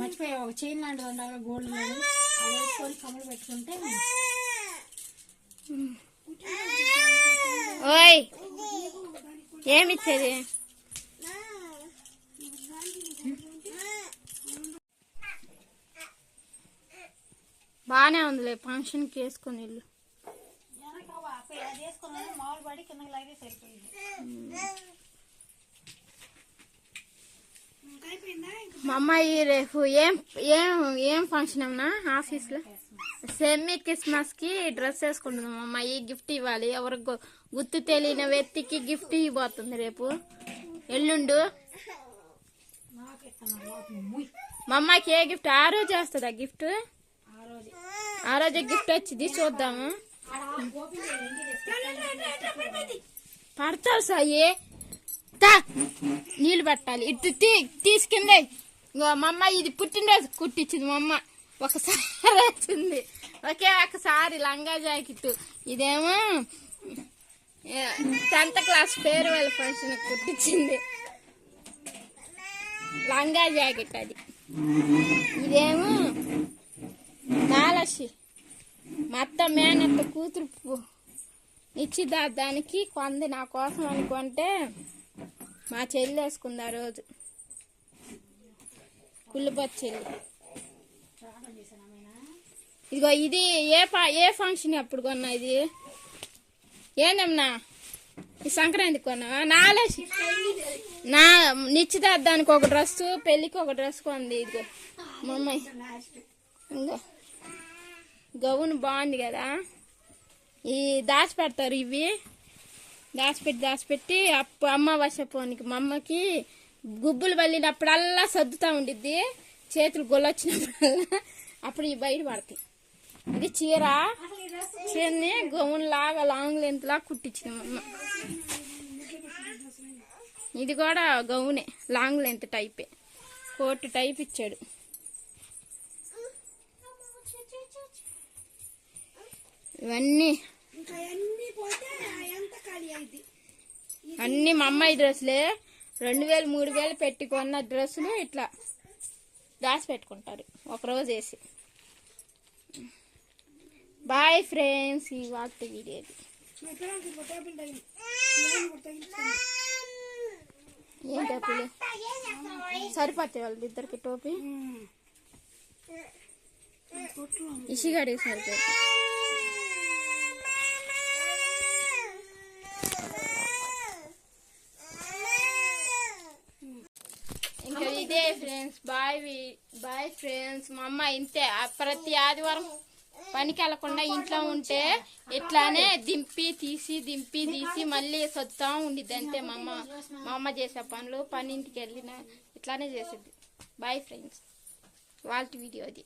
మర్చిపోయా, ఒక చైన్ లాంటిది ఉండాలి గోల్డ్ అది వేసుకొని కమ్మలు పెట్టుకుంటే. ఓయ్ ఏమిచ్చేది? బానే ఉందిలే, ఫంక్షన్కి వేసుకొని ఇల్లు మామూలు పడి కిందకి లాగే సరిపోయింది. మా అమ్మాయి రేపు ఏం ఏం ఏం ఫంక్షన్ అన్నా ఆఫీస్లో సెమీ క్రిస్మస్ కి డ్రెస్ వేసుకుంటుంది. మా అమ్మాయి గిఫ్ట్ ఇవ్వాలి, ఎవరికి గుర్తు తెలియని వ్యక్తికి గిఫ్ట్ ఇవ్వబోతుంది రేపు ఎల్లుండు. మా అమ్మాయికి ఏ గిఫ్ట్ ఆ రోజు వస్తుందా గిఫ్ట్? ఆ రోజే గిఫ్ట్ వచ్చింది, చూద్దాము. పడతావు సాయి, నీళ్ళు పెట్టాలి. ఇటు తీసుకుందే. మా అమ్మ ఇది పుట్టినరోజు కుట్టించింది. మా అమ్మ ఒకసారి వచ్చింది, ఒకే ఒకసారి లంగా జాకెట్. ఇదేమో 10th క్లాస్ ఫేర్వెల్ ఫంక్షన్ కుట్టించింది లంగా జాకెట్. అది ఇదేమో నాలసి మా అత్త మేనత్త కూతురు నిశ్చితార్థానికి కొంది నా కోసం అనుకుంటే మా చెల్లి వేసుకుంది ఆ రోజు, కుళ్ళుపచ్చి చెల్లి. ఇదిగో ఇది ఏ ఫంక్షన్ అప్పుడు కొన్నా? ఇది ఏందమ్మా ఈ సంక్రాంతికి కొన్నావా? నాలేసి నా నిశ్చితార్థానికి ఒక డ్రెస్సు, పెళ్ళికి ఒక డ్రెస్ కొంది. ఇదిగో మా అమ్మాయి ఇంకో గౌన్ బాగుంది కదా. ఈ దాచిపెడతారు, ఇవి దాచిపెట్టి అమావాస్య పోనికి మా అమ్మకి గుబ్బులు పల్లినప్పుడల్లా సర్దుతా ఉండిద్ది, చేతులు గొల్లొచ్చినప్పుడల్లా అప్పుడు ఈ బయట పడతాయి. ఇది చీరని గౌన్ లాగా లాంగ్ లెంత్ లాగా కుట్టించింది మా అమ్మ. ఇది కూడా గౌనే, లాంగ్ లెంత్ టైపే, కోట్ టైప్ ఇచ్చాడు. ఇవన్నీ అన్ని మా అమ్మాయి డ్రెస్సులే. 2000 3000 పెట్టి కొన్న డ్రెస్సులు ఇట్లా దాచి పెట్టుకుంటారు ఒకరోజు వేసి. బాయ్ ఫ్రెండ్స్, ఈ వాటి వీడియో ఏం టోపీలు సరిపోతాయి వాళ్ళ ఇద్దరికి టోపీ. ఇషిగాడికి సరిపోతాయి. ఇంకా ఇదే ఫ్రెండ్స్, బాయ్ ఫ్రెండ్స్. మా అమ్మ ఇంతే, ప్రతి ఆదివారం పనికి వెళ్ళకుండా ఇంట్లో ఉంటే ఇట్లానే దింపి తీసి మళ్ళీ సొత్తా ఉండిద్ది అంతే. మా అమ్మ చేసే పనులు, పని ఇంటికి వెళ్ళిన ఇట్లానే చేసేది. బాయ్ ఫ్రెండ్స్, వాళ్ళ వీడియో అది.